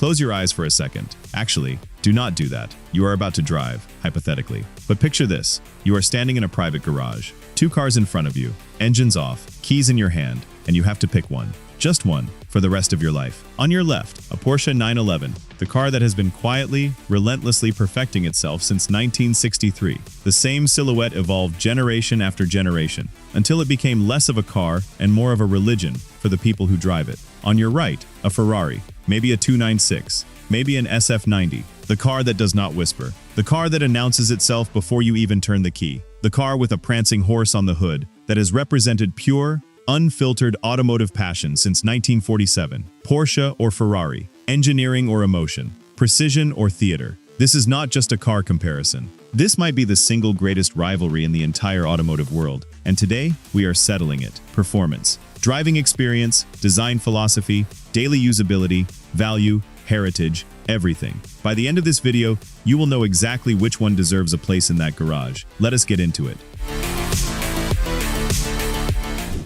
Close your eyes for a second. Actually, do not do that. You are about to drive, hypothetically. But picture this. You are standing in a private garage. Two cars in front of you, engines off, keys in your hand, and you have to pick one. Just one, for the rest of your life. On your left, a Porsche 911, the car that has been quietly, relentlessly perfecting itself since 1963. The same silhouette evolved generation after generation, until it became less of a car and more of a religion for the people who drive it. On your right, a Ferrari, maybe a 296, maybe an SF90, the car that does not whisper, the car that announces itself before you even turn the key, the car with a prancing horse on the hood that has represented pure, unfiltered automotive passion since 1947. Porsche or Ferrari, engineering or emotion, precision or theater. This is not just a car comparison. This might be the single greatest rivalry in the entire automotive world, and today we are settling it. Performance, driving experience, design philosophy, daily usability, value, heritage, everything. By the end of this video, you will know exactly which one deserves a place in that garage. Let us get into it.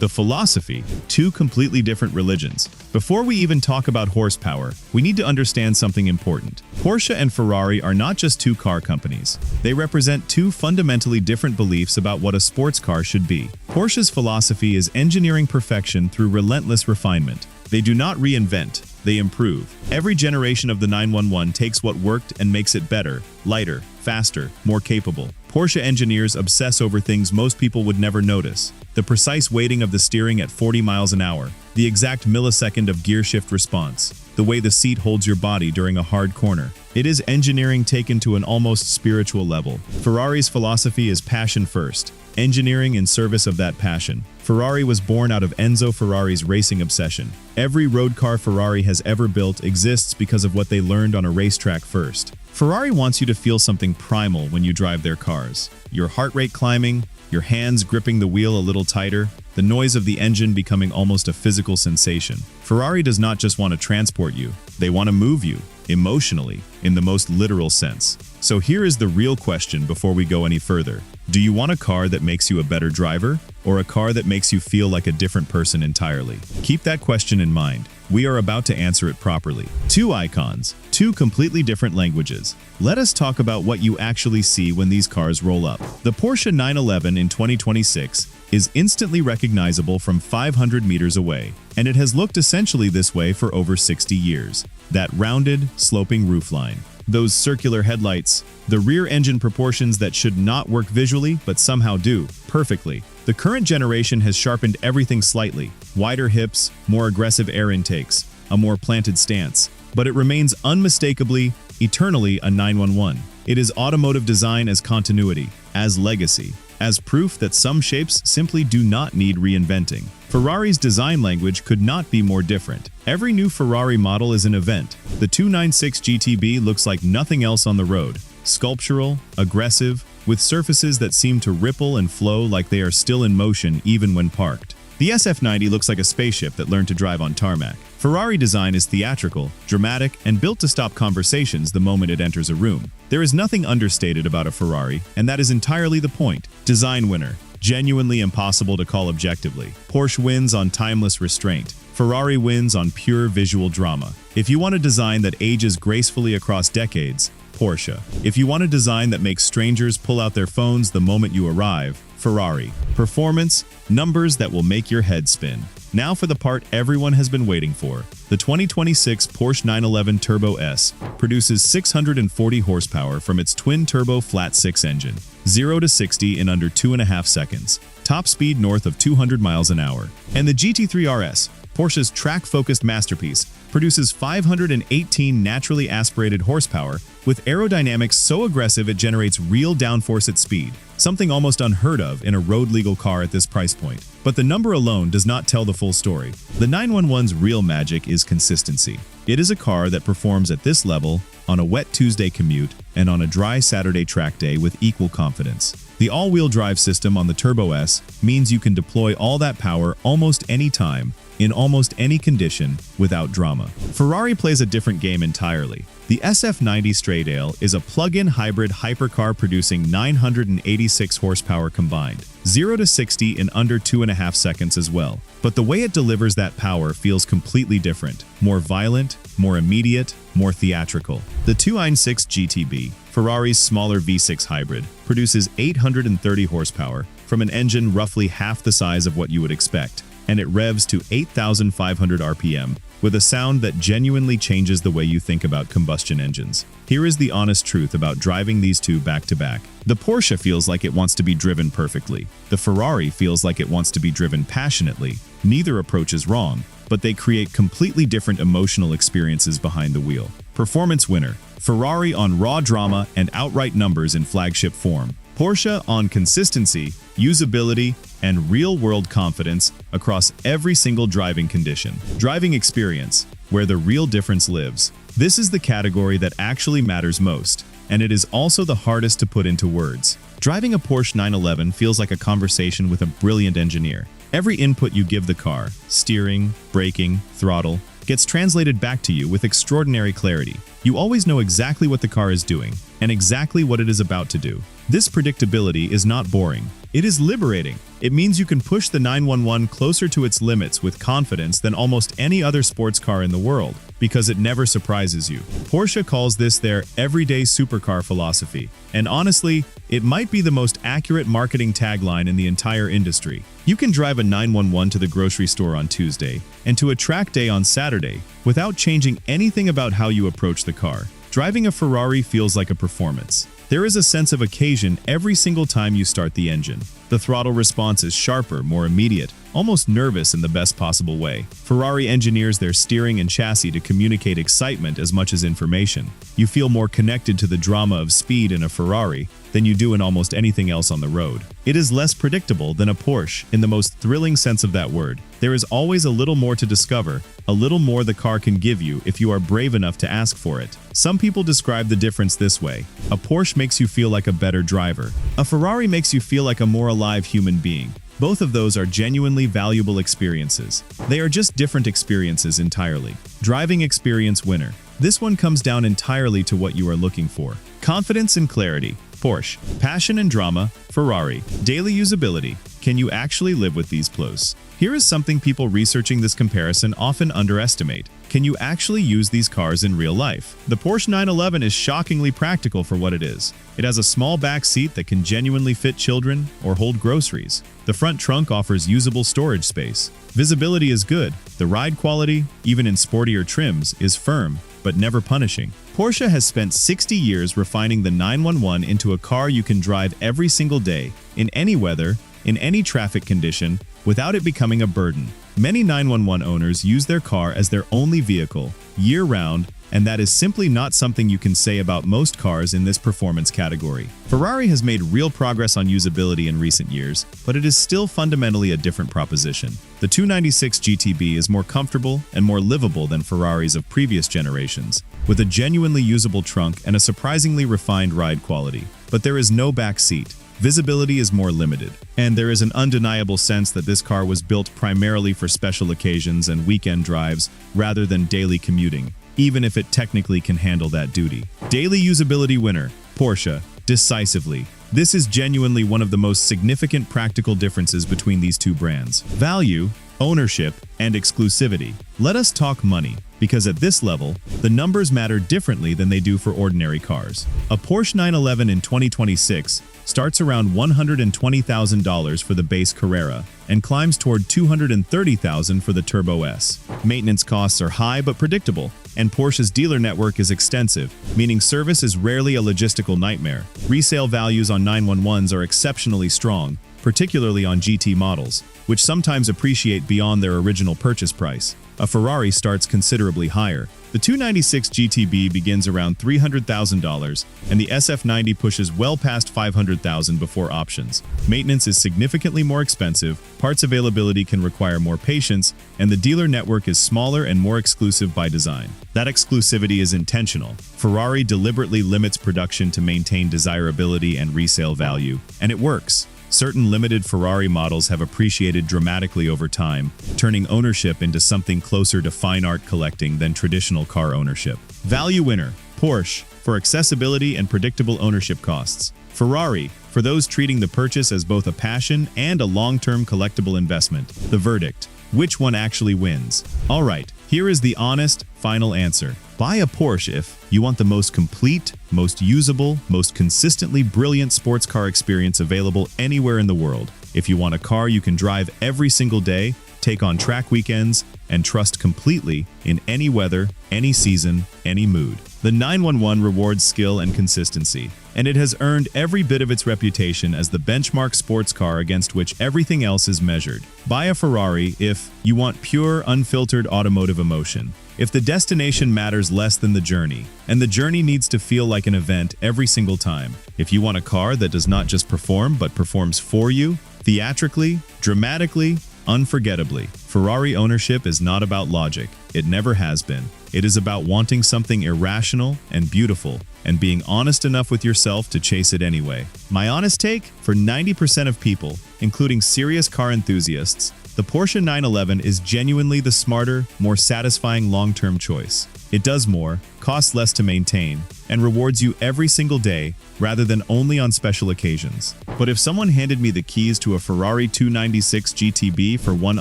The philosophy, two completely different religions. Before we even talk about horsepower, we need to understand something important. Porsche and Ferrari are not just two car companies. They represent two fundamentally different beliefs about what a sports car should be. Porsche's philosophy is engineering perfection through relentless refinement. They do not reinvent, they improve. Every generation of the 911 takes what worked and makes it better, lighter, faster, more capable. Porsche engineers obsess over things most people would never notice. The precise weighting of the steering at 40 miles an hour, the exact millisecond of gear shift response, the way the seat holds your body during a hard corner. It is engineering taken to an almost spiritual level. Ferrari's philosophy is passion first, engineering in service of that passion. Ferrari was born out of Enzo Ferrari's racing obsession. Every road car Ferrari has ever built exists because of what they learned on a racetrack first. Ferrari wants you to feel something primal when you drive their cars. Your heart rate climbing, your hands gripping the wheel a little tighter, the noise of the engine becoming almost a physical sensation. Ferrari does not just want to transport you, they want to move you, emotionally, in the most literal sense. So here is the real question before we go any further. Do you want a car that makes you a better driver, or a car that makes you feel like a different person entirely? Keep that question in mind. We are about to answer it properly. Two icons, two completely different languages. Let us talk about what you actually see when these cars roll up. The Porsche 911 in 2026 is instantly recognizable from 500 meters away, and it has looked essentially this way for over 60 years. That rounded, sloping roofline, those circular headlights, the rear engine proportions that should not work visually but somehow do, perfectly. The current generation has sharpened everything slightly. Wider hips, more aggressive air intakes, a more planted stance. But it remains unmistakably, eternally a 911. It is automotive design as continuity, as legacy, as proof that some shapes simply do not need reinventing. Ferrari's design language could not be more different. Every new Ferrari model is an event. The 296 GTB looks like nothing else on the road. Sculptural, aggressive, with surfaces that seem to ripple and flow like they are still in motion even when parked. The SF90 looks like a spaceship that learned to drive on tarmac. Ferrari design is theatrical, dramatic, and built to stop conversations the moment it enters a room. There is nothing understated about a Ferrari, and that is entirely the point. Design winner. Genuinely impossible to call objectively. Porsche wins on timeless restraint. Ferrari wins on pure visual drama. If you want a design that ages gracefully across decades, Porsche. If you want a design that makes strangers pull out their phones the moment you arrive, Ferrari. Performance, numbers that will make your head spin. Now for the part everyone has been waiting for. The 2026 Porsche 911 Turbo S produces 640 horsepower from its twin-turbo flat-six engine. 0 to 60 in under 2.5 seconds. Top speed north of 200 miles an hour. And the GT3 RS, Porsche's track-focused masterpiece, produces 518 naturally aspirated horsepower with aerodynamics so aggressive it generates real downforce at speed, something almost unheard of in a road-legal car at this price point. But the number alone does not tell the full story. The 911's real magic is consistency. It is a car that performs at this level on a wet Tuesday commute and on a dry Saturday track day with equal confidence. The all-wheel drive system on the Turbo S means you can deploy all that power almost any time, in almost any condition, without drama. Ferrari plays a different game entirely. The SF90 Stradale is a plug-in hybrid hypercar producing 986 horsepower combined, 0 to 60 in under 2.5 seconds as well. But the way it delivers that power feels completely different, more violent, more immediate, more theatrical. The 296 GTB, Ferrari's smaller V6 hybrid, produces 830 horsepower from an engine roughly half the size of what you would expect, and it revs to 8,500 RPM with a sound that genuinely changes the way you think about combustion engines. Here is the honest truth about driving these two back-to-back. The Porsche feels like it wants to be driven perfectly. The Ferrari feels like it wants to be driven passionately. Neither approach is wrong, but they create completely different emotional experiences behind the wheel. Performance winner: Ferrari on raw drama and outright numbers in flagship form. Porsche on consistency, usability, and real-world confidence across every single driving condition. Driving experience, where the real difference lives. This is the category that actually matters most, and it is also the hardest to put into words. Driving a Porsche 911 feels like a conversation with a brilliant engineer. Every input you give the car, steering, braking, throttle, gets translated back to you with extraordinary clarity. You always know exactly what the car is doing and exactly what it is about to do. This predictability is not boring. It is liberating. It means you can push the 911 closer to its limits with confidence than almost any other sports car in the world, because it never surprises you. Porsche calls this their everyday supercar philosophy, and honestly, it might be the most accurate marketing tagline in the entire industry. You can drive a 911 to the grocery store on Tuesday and to a track day on Saturday without changing anything about how you approach the car. Driving a Ferrari feels like a performance. There is a sense of occasion every single time you start the engine. The throttle response is sharper, more immediate, almost nervous in the best possible way. Ferrari engineers their steering and chassis to communicate excitement as much as information. You feel more connected to the drama of speed in a Ferrari than you do in almost anything else on the road. It is less predictable than a Porsche in the most thrilling sense of that word. There is always a little more to discover, a little more the car can give you if you are brave enough to ask for it. Some people describe the difference this way: a Porsche makes you feel like a better driver. A Ferrari makes you feel like a more alive human being. Both of those are genuinely valuable experiences. They are just different experiences entirely. Driving experience winner. This one comes down entirely to what you are looking for. Confidence and clarity: Porsche. Passion and drama: Ferrari. Daily usability: can you actually live with these plus? Here is something people researching this comparison often underestimate. Can you actually use these cars in real life? The Porsche 911 is shockingly practical for what it is. It has a small back seat that can genuinely fit children or hold groceries. The front trunk offers usable storage space. Visibility is good. The ride quality, even in sportier trims, is firm, but never punishing. Porsche has spent 60 years refining the 911 into a car you can drive every single day, in any weather, in any traffic condition, without it becoming a burden. Many 911 owners use their car as their only vehicle, year-round, and that is simply not something you can say about most cars in this performance category. Ferrari has made real progress on usability in recent years, but it is still fundamentally a different proposition. The 296 GTB is more comfortable and more livable than Ferraris of previous generations, with a genuinely usable trunk and a surprisingly refined ride quality. But there is no back seat. Visibility is more limited, and there is an undeniable sense that this car was built primarily for special occasions and weekend drives rather than daily commuting, even if it technically can handle that duty. Daily usability winner: Porsche. Decisively. This is genuinely one of the most significant practical differences between these two brands. Value, ownership, and exclusivity. Let us talk money, because at this level, the numbers matter differently than they do for ordinary cars. A Porsche 911 in 2026 starts around $120,000 for the base Carrera and climbs toward $230,000 for the Turbo S. Maintenance costs are high but predictable, and Porsche's dealer network is extensive, meaning service is rarely a logistical nightmare. Resale values on 911s are exceptionally strong, particularly on GT models, which sometimes appreciate beyond their original purchase price. A Ferrari starts considerably higher. The 296 GTB begins around $300,000, and the SF90 pushes well past $500,000 before options. Maintenance is significantly more expensive, parts availability can require more patience, and the dealer network is smaller and more exclusive by design. That exclusivity is intentional. Ferrari deliberately limits production to maintain desirability and resale value, and it works. Certain limited Ferrari models have appreciated dramatically over time, turning ownership into something closer to fine art collecting than traditional car ownership. Value winner: Porsche, for accessibility and predictable ownership costs. Ferrari, for those treating the purchase as both a passion and a long-term collectible investment. The verdict: which one actually wins? Alright, Here is the honest, final answer. Buy a Porsche if you want the most complete, most usable, most consistently brilliant sports car experience available anywhere in the world. If you want a car you can drive every single day, take on track weekends, and trust completely in any weather, any season, any mood. The 911 rewards skill and consistency, and it has earned every bit of its reputation as the benchmark sports car against which everything else is measured. Buy a Ferrari if you want pure, unfiltered automotive emotion. If the destination matters less than the journey, and the journey needs to feel like an event every single time. If you want a car that does not just perform, but performs for you, theatrically, dramatically, unforgettably. Ferrari ownership is not about logic. It never has been. It is about wanting something irrational and beautiful, and being honest enough with yourself to chase it anyway. My honest take? For 90% of people, including serious car enthusiasts, the Porsche 911 is genuinely the smarter, more satisfying long-term choice. It does more, costs less to maintain, and rewards you every single day rather than only on special occasions. But if someone handed me the keys to a Ferrari 296 GTB for one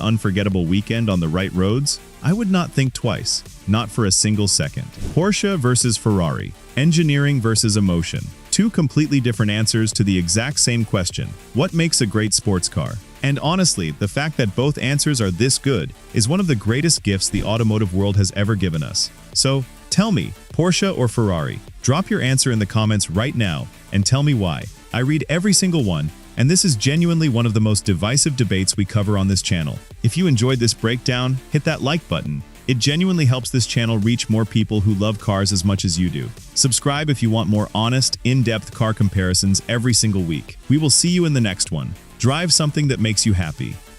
unforgettable weekend on the right roads, I would not think twice, not for a single second. Porsche versus Ferrari. Engineering versus emotion. Two completely different answers to the exact same question. What makes a great sports car? And honestly, the fact that both answers are this good is one of the greatest gifts the automotive world has ever given us. So, tell me, Porsche or Ferrari? Drop your answer in the comments right now and tell me why. I read every single one, and this is genuinely one of the most divisive debates we cover on this channel. If you enjoyed this breakdown, hit that like button. It genuinely helps this channel reach more people who love cars as much as you do. Subscribe if you want more honest, in-depth car comparisons every single week. We will see you in the next one. Drive something that makes you happy.